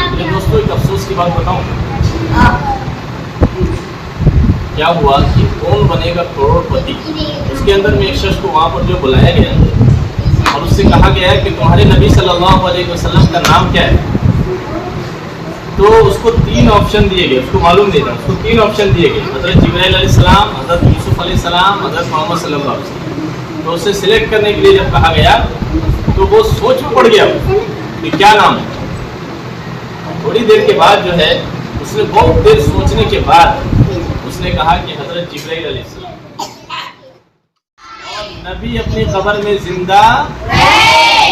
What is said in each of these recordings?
मेरे दोस्तों एक अफसोस की बात बताऊं, क्या हुआ कि कौन बनेगा करोड़पति, उसके अंदर में एक शख्स को वहाँ पर जो बुलाया गया और उससे कहा गया कि तुम्हारे नबी सल्लल्लाहु अलैहि वसल्लम का नाम क्या है। तो उसको 3 ऑप्शन दिए गए, उसको मालूम नहीं था, उसको 3 ऑप्शन दिए गए, हज़रत जिब्राइल अलैहिस्सलाम, हज़रत यूसुफ अलैहिस्सलाम, हज़रत मोहम्मद सल्लल्लाहु अलैहि वसल्लम। तो उसे सिलेक्ट करने के लिए जब कहा गया तो वो सोच में पड़ गया कि क्या नाम है। थोड़ी देर के बाद जो है उसने बहुत देर सोचने के बाद उसने कहा कि हज़रत जिब्राइल अलैहिस्सलाम। और नबी अपनी कब्र में जिंदा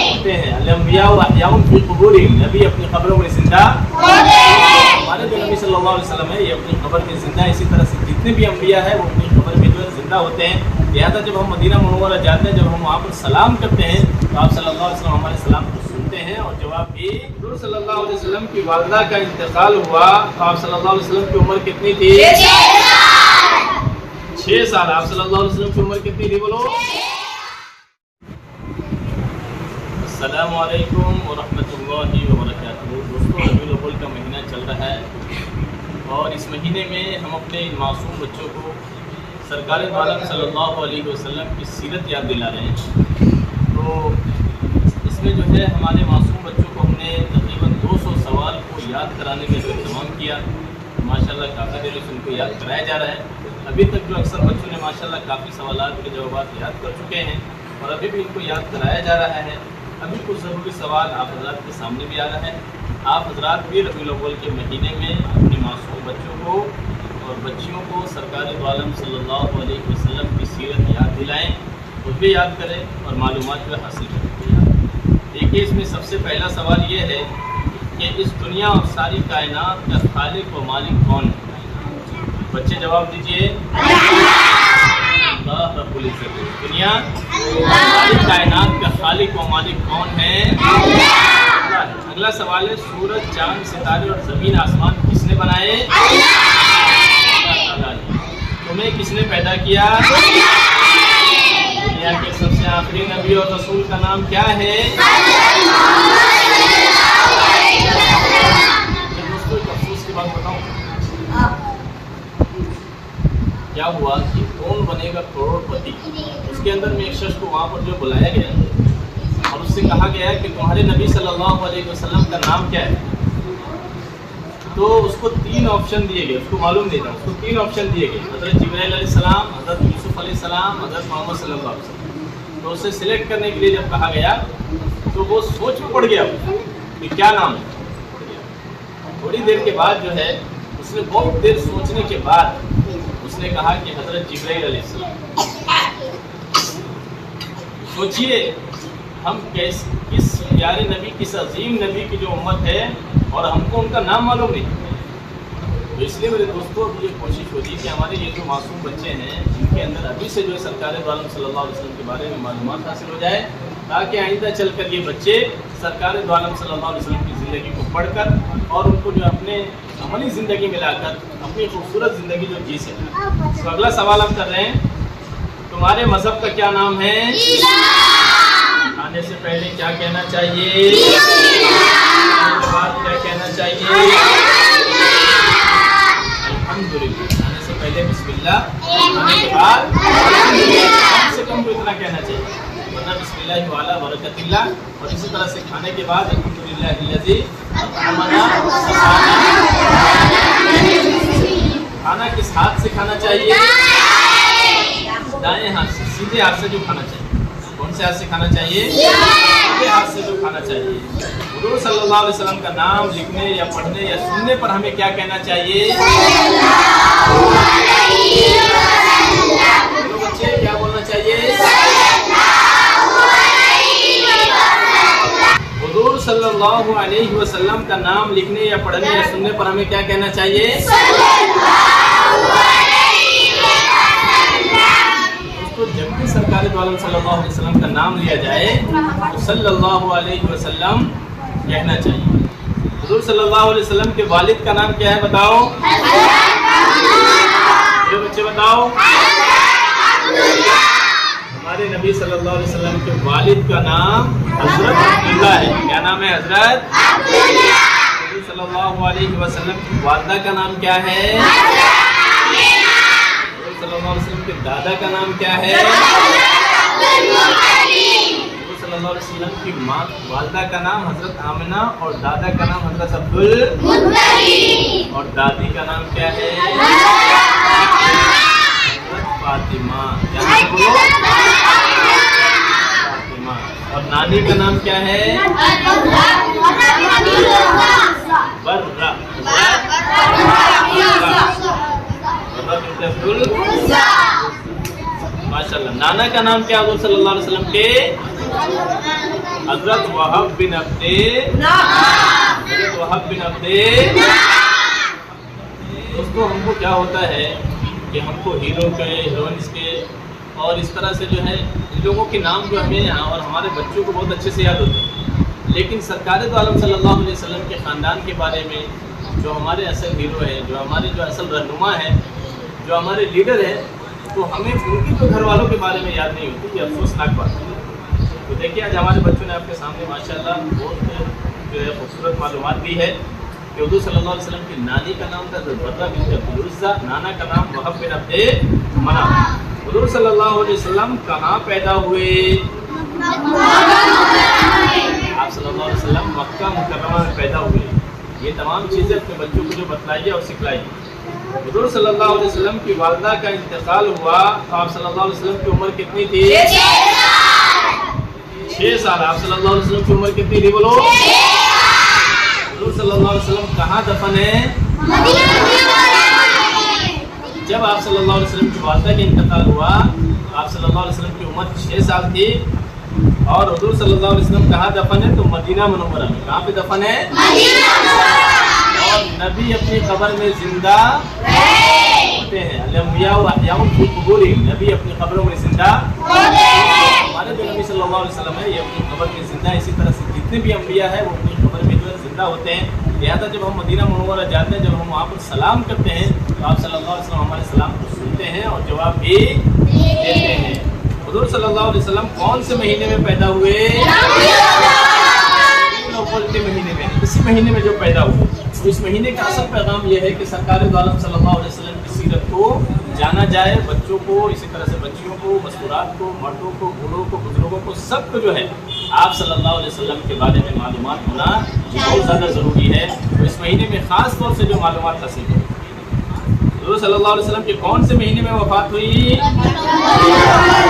होते हैं, अल-अंबिया व अहयाउन फी कुबूरिहिम, नबी अपनी कब्रों में जिंदा होते हैं। हमारे जो नबी सल्लल्लाहु अलैहि वसल्लम है ये अपनी कब्र में जिंदा है, इसी तरह से जितने भी अंबिया है वो अपनी कब्र में जो है जिंदा होते हैं। लिहाजा जब हम मदीना मुनव्वरा जाते हैं, जब हम वहाँ पर सलाम करते हैं तो आप सल्लल्लाहु अलैहि वसल्लम हमारे सलाम को सुनते हैं और जवाब भी। हुज़ूर सल्लल्लाहु अलैहि वसल्लम की वालिदा का इंतकाल हुआ तो आप सल्लल्लाहु अलैहि वसल्लम की उम्र कितनी थी? 6 साल। आप सल्लल्लाहु अलैहि वसल्लम की उम्र कितनी थी? बोलो। अस्सलामु अलैकुम व रहमतुल्लाहि व बरकातुहू। दोस्तों, रबीउल अव्वल का महीना चल रहा है और इस महीने में हम अपने इन मासूम बच्चों को सरकार दो आलम सल्लल्लाहु अलैहि वसल्लम की सीरत याद दिला रहे हैं। तो इसमें जो है हमारे मासूम बच्चों को हमने तकरीबन 200 सवाल को याद कराने का जो इंतजाम किया, माशाल्लाह काफ़ी देर से उनको याद कराया जा रहा है। अभी तक जो अक्सर बच्चों ने माशाल्लाह काफ़ी सवालात के जवाब याद कर चुके हैं और अभी भी इनको याद कराया जा रहा है। अभी कुछ ज़रूरी सवाल आप हज़रात के सामने भी आ रहा है। आप हज़रात भी रबीउल अव्वल के महीने में अपने मासूम बच्चों को और बच्चियों को सरकार दो आलम सल्लल्लाहु अलैहि वसल्लम की सीरत याद दिलाएं, खुद भी याद करें और मालूमात भी हासिल करें। देखिए, इसमें सबसे पहला सवाल ये है कि इस दुनिया और सारी कायनात का खालिक व मालिक कौन है? बच्चे जवाब दीजिए। अल्लाह रब्बुल इज़्ज़त। दुनिया सारी कायनात का खालिक व मालिक कौन है? अल्लाह है। अगला सवाल है, सूरज, चांद, सितारे और ज़मीन आसमान किसने बनाए? अल्लाह ने। तुम्हें किसने पैदा किया? दुनिया के सबसे आखिरी नबी और रसूल का नाम क्या है? दोस्तों, एक अफसोस की बात बताऊं, क्या हुआ कि कौन बनेगा करोड़पति, उसके अंदर में एक शख्स को वहाँ पर जो बुलाया गया और उससे कहा गया कि तुम्हारे नबी सल्लल्लाहु अलैहि वसल्लम का नाम क्या है। तो उसको 3 ऑप्शन दिए गए, उसको मालूम नहीं था, उसको 3 ऑप्शन दिए गए, हज़रत जिब्राइल अलैहिस्सलाम, हज़रत यूसुफ अलैहिस्सलाम, हज़रत मोहम्मद सल्लल्लाहु अलैहि वसल्लम। तो उसे सिलेक्ट करने के लिए जब कहा गया तो वो सोच में पड़ गया कि क्या नाम है। थोड़ी देर के बाद जो है उसने बहुत देर सोचने के बाद उसने कहा कि हज़रत जिब्राइल अलैहिस्सलाम। सोचिए, हम किस प्यारे नबी, किस अजीम नबी की जो उम्मत है और हमको उनका नाम मालूम नहीं। तो इसलिए मेरे दोस्तों ये कोशिश हो रही है कि हमारे ये जो मासूम बच्चे हैं इनके अंदर अभी से जो है सरकार दो आलम सल्लल्लाहु अलैहि वसल्लम के बारे में मालूमात हासिल हो जाए, ताकि आइंदा चलकर ये बच्चे सरकार दो आलम सल्लल्लाहु अलैहि वसल्लम की ज़िंदगी को पढ़कर और उनको जो अपने अमली ज़िंदगी में लाकर अपनी खूबसूरत ज़िंदगी जो जी सकें। तो अगला सवाल हम कर रहे हैं, तुम्हारे मज़हब का क्या नाम है? आने से पहले क्या कहना चाहिए? आने के बाद क्या कहना चाहिए? अल्हम्दुलिल्लाह। आने से पहले बिस्मिल्लाह, आने के बाद कम से कम तो इतना कहना चाहिए, वरना बिस्मिल्लाह वाला बरकतिल्लाह। और इसी तरह से खाने के बाद अल्हम्दुलिल्लाहिल्लज़ी अतअमना। खाना किस हाथ से खाना चाहिए? दाएं हाथ से, सीधे हाथ से जो खाना चाहिए। कौन से हाथ से खाना चाहिए? सीधे हाथ से जो खाना चाहिए। हुज़ूर सल्लल्लाहु अलैहि वसल्लम का नाम लिखने या पढ़ने या सुनने पर हमें क्या कहना चाहिए? तो बच्चे क्या बोलना चाहिए? हुज़ूर सल्लल्लाहु अलैहि वसल्लम का नाम लिखने या पढ़ने या सुनने पर हमें क्या कहना चाहिए? तो जब भी सरकार दो आलम सल्लल्लाहु अलैहि वसल्लम का नाम लिया जाए तो सल्लल्लाहु अलैहि वसल्लम कहना चाहिए। हुज़ूर सल्लल्लाहु अलैहि वसल्लम के वालिद का नाम क्या है? बताओ ये बच्चे, बताओ। हमारे नबी सल्लल्लाहु अलैहि वसल्लम के वालिद का नाम हज़रत अब्दुल्लाह है। क्या नाम है? हज़रत صلی اللہ علیہ وسلم کی والدہ کا نام کیا ہے؟ صلی اللہ علیہ وسلم کے دادا کا نام کیا ہے؟ صلی اللہ علیہ وسلم کی ماں والدہ کا نام حضرت آمنہ اور دادا کا نام حضرت عبدالمطلب اور دادی کا نام کیا ہے؟ حضرت فاطمہ. فاطمہ. اور نانی کا نام کیا ہے؟ برہ. ماشاء اللہ. نانا کا نام کیا حضور صلی اللہ علیہ وسلم کے؟ حضرت وہب بن عبد. حضرت وہب بن عبد. دوستو ہم کو کیا ہوتا ہے کہ ہم کو ہیرو کے ہیروئنس کے اور اس طرح سے جو ہے ان لوگوں کے نام جو ہمیں یہاں اور ہمارے بچوں کو بہت اچھے سے یاد ہوتے ہیں، لیکن سرکار دو عالم صلی اللہ علیہ وسلم کے خاندان کے بارے میں جو ہمارے اصل ہیرو ہیں، جو ہمارے جو اصل رہنما ہیں، جو ہمارے لیڈر ہیں، تو ہمیں ان کے جو گھر والوں کے بارے میں یاد نہیں ہوتی. یہ افسوسناک بات ہے. تو دیکھیے آج ہمارے بچوں نے آپ کے سامنے ماشاءاللہ بہت جو ہے خوبصورت معلومات دی ہے کہ حضور صلی اللہ علیہ وسلم کی نانی کا نام تھا برہ بنت عبدالعزیٰ، نانا کا نام وہب بن عبد مناف. حضور صلی اللہ علیہ وسلم کہاں پیدا ہوئے؟ آپ صلی اللہ علیہ وسلم مکہ مکرمہ میں پیدا ہوئے. یہ تمام چیزیں اپنے بچوں کو جو بتلائیے اور سکھلائیے. حضور صلی اللہ علیہ وسلم کی والدہ کا انتقال ہوا تو آپ صلی اللہ علیہ وسلم کی عمر کتنی تھی؟ 6 سال. آپ صلی اللہ علیہ وسلم کی عمر کتنی تھی بولو؟ حضور صلی اللہ علیہ وسلم کہاں دفن ہے؟ جب آپ صلی اللہ علیہ وسلم کی والدہ کا انتقال ہوا آپ صلی اللہ علیہ وسلم کی عمر 6 سال تھی اور حضور صلی اللہ علیہ وسلم کہاں دفن ہے؟ تو مدینہ منورہ میں. کہاں پہ دفن ہے؟ اور نبی اپنی قبر میں زندہ ہوتے ہیں. الانبیاء احیاء فی قبورہم. نبی اپنی قبروں میں زندہ ہوتے ہیں. ہمارے جو نبی صلی اللہ علیہ وسلم ہے یہ اپنی قبر میں زندہ ہے. اسی طرح سے جتنے بھی انبیاء ہیں وہ اپنی قبر میں جو ہے زندہ ہوتے ہیں. لہٰذا جب ہم مدینہ منورہ جاتے ہیں، جب ہم وہاں پر سلام کرتے ہیں تو آپ صلی اللہ علیہ وسلم ہمارے سلام کو سنتے ہیں اور جواب بھی دیتے ہیں. حضور صلی اللہ علیہ وسلم کون سے مہینے میں پیدا ہوئے؟ اول کے مہینے میں. اسی مہینے میں جو پیدا ہوئے تو اس مہینے کا اصل پیغام یہ ہے کہ سرکار دو عالم صلی اللہ علیہ وسلم کی سیرت کو جانا جائے. بچوں کو، اسی طرح سے بچیوں کو، مستورات کو، مردوں کو، بوڑھوں کو، بزرگوں کو، سب کو جو ہے آپ صلی اللہ علیہ وسلم کے بارے میں معلومات ہونا بہت زیادہ ضروری ہے. تو اس مہینے میں خاص طور سے جو معلومات حاصل کریں. حضور صلی اللہ علیہ وسلم کے کون سے مہینے میں وفات ہوئی؟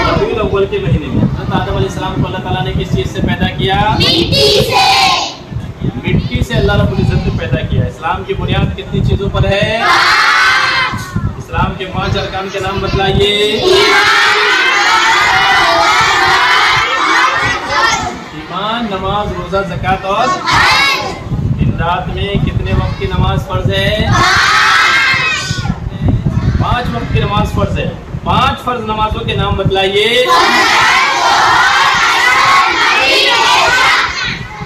ربیع الاول کے مہینے میں. حضرت آدم علیہ السلام کو اللہ تعالیٰ نے کس چیز سے پیدا کیا؟ مٹی سے اللہ رب العزت نے پیدا کیا. اسلام کی بنیاد کتنی چیزوں پر ہے؟ اسلام کے 5 ارکان کے نام بتلائیے. ایمان، نماز، روزہ، زکوٰۃ اور دن رات میں کتنے وقت کی نماز فرض ہے؟ 5 وقت کی نماز فرض ہے. 5 فرض نمازوں کے نام بتلائیے.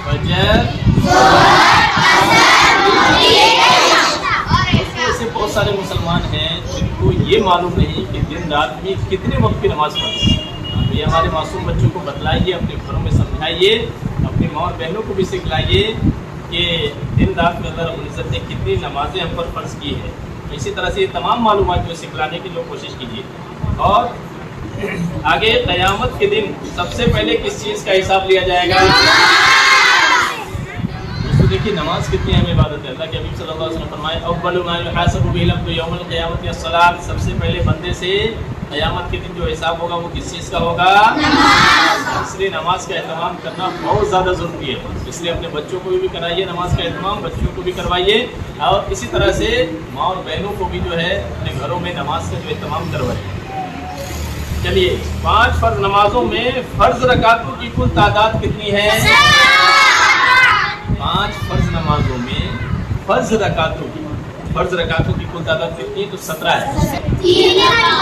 فجر. ایسے بہت سارے مسلمان ہیں جن کو یہ معلوم نہیں کہ دن رات میں کتنے وقت کی نماز پڑھتے ہیں. یہ ہمارے معصوم بچوں کو بتلائیے، اپنے گھروں میں سمجھائیے، اپنی ماں اور بہنوں کو بھی سکھلائیے کہ دن رات میں اللہ رب العزت نے کتنی نمازیں ہم پر فرض کی ہے. اسی طرح سے یہ تمام معلومات جو سکھلانے کی جو کوشش کیجیے. اور آگے قیامت کے دن سب سے پہلے کس چیز کا حساب لیا جائے گا؟ دیکھیے نماز کتنی اہم عبادت ہے. اللہ کے حبیب صلی اللہ علیہ وسلم فرمائے اول ما یحاسب به العبد یوم القیامت الصلاۃ. سب سے پہلے بندے سے قیامت کے دن جو حساب ہوگا وہ کس چیز کا ہوگا؟ نماز. اس لیے نماز کا اہتمام کرنا بہت زیادہ ضروری ہے. اس لیے اپنے بچوں کو بھی کرائیے نماز کا اہتمام، بچوں کو بھی کروائیے، اور اسی طرح سے ماں اور بہنوں کو بھی جو ہے اپنے گھروں میں نماز کا جو اہتمام کروائیے. چلیے 5 فرض نمازوں میں فرض رکعتوں کی کل تعداد کتنی ہے؟ 5 فرض نمازوں میں فرض رکعتوں کی کل تعداد کتنی ہے؟ تو 17 ہے.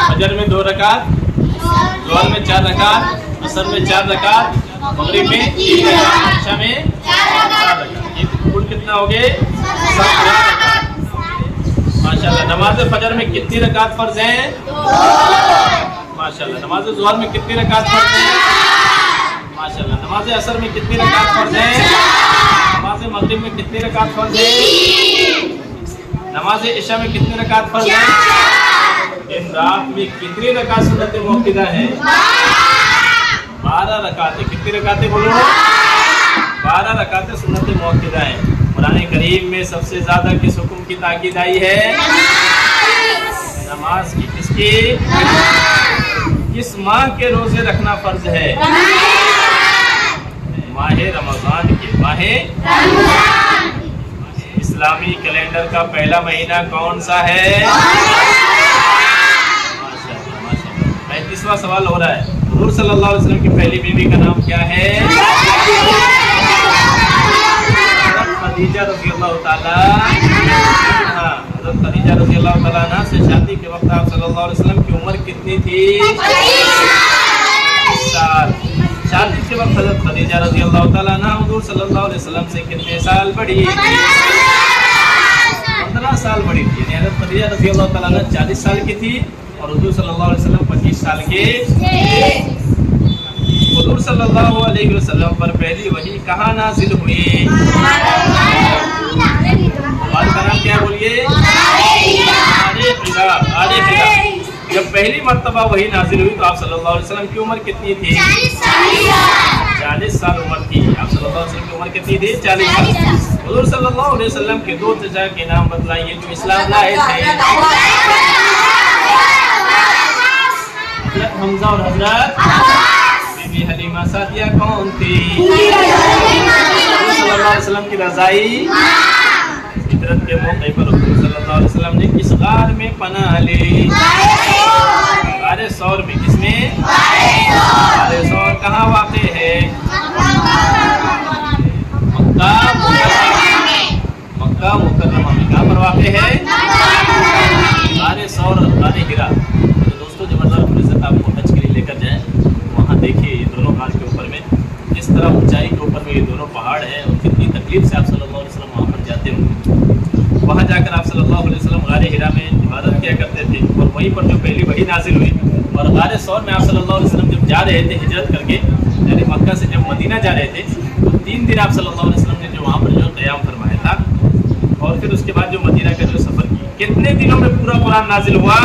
فجر میں 2 رکعت، ظہر میں 4 رکعت، عصر میں 4 رکعت، مغرب میں 3 رکعت، عشاء میں 4 رکعت. یہ کل کتنا ہو گئے؟ 17 رکعت. ماشاءاللہ. نماز فجر میں کتنی رکعت فرض ہیں؟ 2. ماشاءاللہ. نماز ظہر میں کتنی رکعت فرض ہیں؟ ماشاءاللہ. نماز عصر میں کتنی رکعت فرض ہیں؟ नमाज मगरिब में कितनी रकात फर्ज है? नमाज इशा में कितनी रकात फर्ज है? दिन रात में कितनी रकात सुन्नत मुअक्किदा है? 12 रकातें। कितनी रकातें बोलो? 12 रकातें सुन्नत मुअक्किदा है। कुरान करीम में सबसे ज्यादा किस हुक्म की ताकीद आई है? नमाज की। किसकी? किस माह के रोजे रखना फर्ज है? माहे रमजान के। माहे इस्लामी कैलेंडर का पहला महीना कौन सा है? माशाअल्लाह माशाअल्लाह। 35वां सवाल हो रहा है। हुजूर सल्लल्लाहु अलैहि वसल्लम की पहली बीवी का नाम क्या है? खदीजा रज़ियल्लाहु ताला अन्हा। हज़रत खदीजा रज़ियल्लाहु ताला अन्हा से शादी के वक्त आप सल्लल्लाहु अलैहि वसल्लम की उम्र कितनी थी? 20 साल। शादी के वक्त हज़रत खदीजा रज़ियल्लाहु ताला अन्हा हुजूर सल्लल्लाहु अलैहि वसल्लम से कितने साल बड़ी? 15 साल बड़ी थी। यानी हज़रत खदीजा रज़ियल्लाहु ताला अन्हा 40 साल की थी और हुजूर सल्लल्लाहु अलैहि वसल्लम 25 साल के। हुजूर सल्लल्लाहु अलैहि वसल्लम पर पहली वही कहाँ नाजिल हुई? बात का नाम क्या बोलिए? आरे हिरा। जब पहली मर्तबा वही नाजिल हुई तो आप सल्लल्लाहु अलैहि वसल्लम की उम्र कितनी थी? 40 साल उम्र थी। आप सल्लल्लाहु अलैहि वसल्लम की उम्र कितनी थी? 40 साल। हुजूर सल्लल्लाहु अलैहि वसल्लम के 2 चचा के नाम बतलाइए जो इस्लाम लाए थे। हजरत हमजा और हजरत बीबी हलीमा सादिया कौन थी? सल्लल्लाहु अलैहि वसल्लम की रज़ाई हिजरत के मौके पर हुजूर सल्लल्लाहु अलैहि वसल्लम ने किस गार में पनाह ली? गारे सौर में। किसमें? गारे सौर कहाँ वाक़े है? मक्का मुकर्रमा में। कहाँ पर वाक़े है? गारे सौर और गारे हिरा। तो दोस्तों जब अल्लाह रब्बुल इज़्ज़त आपको हज के लिए लेकर जाए वहाँ देखिए ये दोनों घाट के ऊपर में किस तरह ऊंचाई के ऊपर में ये दोनों पहाड़ हैं और कितनी तकलीफ से आप सल्लल्लाहु अलैहि वसल्लम वहाँ पर जाते होंगे। वहाँ जाकर आप सल्लल्लाहु अलैहि वसल्लम गारे हिरा में इबादत किया करते थे और वहीं पर जो पहली वही नाजिल हुई और गारे सौर में आप सल्लल्लाहु अलैहि वसल्लम जब जा रहे थे हिजरत करके यानी मक्का से जब मदीना जा रहे थे तो 3 दिन आप सल्लल्लाहु अलैहि वसल्लम ने जो वहाँ पर जो क़याम फरमाया था और फिर उसके बाद जो मदीना का जो सफ़र किया। कितने दिनों में पूरा कुरान नाजिल हुआ?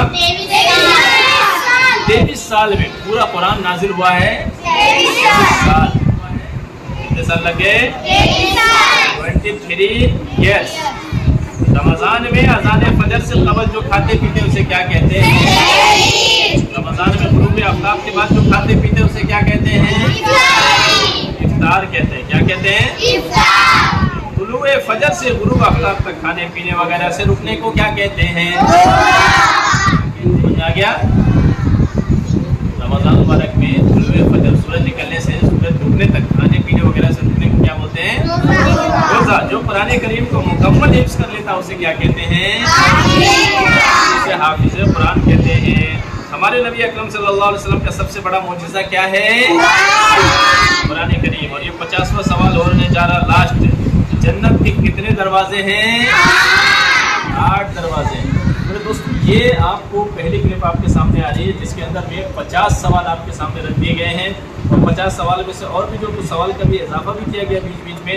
23 साल में पूरा कुरान नाजिल हुआ है। 23 साल। कितने साल लगे? 23 ईयर्स। रमजान में अज़ान फजर से कबल जो खाते पीते उसे क्या कहते हैं? रमजान में गुरूब आफ्ताब के बाद जो खाते पीते उसे क्या कहते हैं? इफ्तार कहते हैं। क्या कहते हैं? तुलुए फजर से गुरूब आफ्ताब तक खाने पीने वगैरह से रुकने को क्या कहते हैं? समझ आ गया? रमजान मुबारक में तुलुए फजर सूरज निकलने से सूरज डूबने तक खाने पीने वगैरह से रुकने को क्या बोलते हैं? रोजा। जो कुरान करीम को मुकम्मल हिफ्ज़ कर लेता उसे क्या कहते हैं? उसे हाफिज़ कुरान कहते हैं। हमारे नबी अकरम सल्लल्लाहु अलैहि वसल्लम का सबसे बड़ा मौजज़ा क्या है? कुरान करीम। और ये 50वां सवाल होने जा रहा लास्ट। जन्नत के कितने दरवाजे हैं? 8 दरवाजे हैं। मेरे दोस्तों ये आपको पहली क्लिप आपके सामने आ रही है जिसके अंदर में 50 सवाल आपके सामने रख दिए गए हैं और 50 सवाल में से और भी जो कुछ सवाल का भी इजाफा भी किया गया बीच बीच में।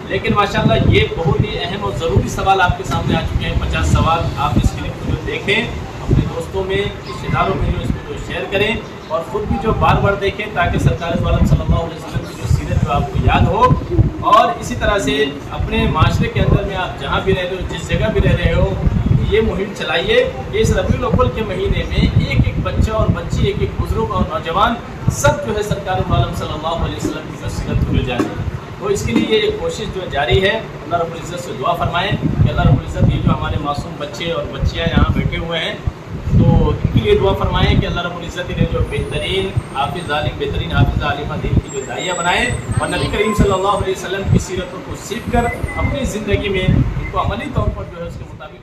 लेकिन माशाल्लाह ये बहुत ही अहम और ज़रूरी सवाल आपके सामने आ चुके हैं। 50 सवाल आप इस क्लिप को जो देखें अपने दोस्तों में रिश्तेदारों में जो इसको जो शेयर करें और ख़ुद भी जो बार बार देखें ताकि सरकार वालम सल्लल्लाहु अलैहि वसल्लम की जो सीरत जो आपको याद हो। और इसी तरह से अपने माशरे के अंदर में आप जहाँ भी रह रहे हो जिस जगह भी रह रहे हो ये मुहिम चलाइए। इस रबीउल अव्वल के महीने में एक एक बच्चा और बच्ची एक एक बुजुर्ग और नौजवान सब जो है सरकार वालम सल्लल्लाहु अलैहि वसल्लम की सीरत भूल जाए। तो इसके लिए ये कोशिश जो जारी है। अल्लाह रब्बुल इज़्ज़त से दुआ फरमाएं कि अल्लाह रब्बुल इज़्ज़त ये जो हमारे मासूम बच्चे और बच्चियाँ यहाँ बैठे हुए हैं तो इनके लिए दुआ फरमाएं कि अल्लाह रब्बुल इज़्ज़त इन्हें जो बेहतरीन हाफिज़ आलिम बेहतरीन हाफिज़ आलिमा दीन की जो दाइया बनाए और नबी करीम सल्लल्लाहु अलैहि वसल्लम की सीरतों को सीख कर अपनी ज़िंदगी में इनको अमली तौर पर जो है उसके मुताबिक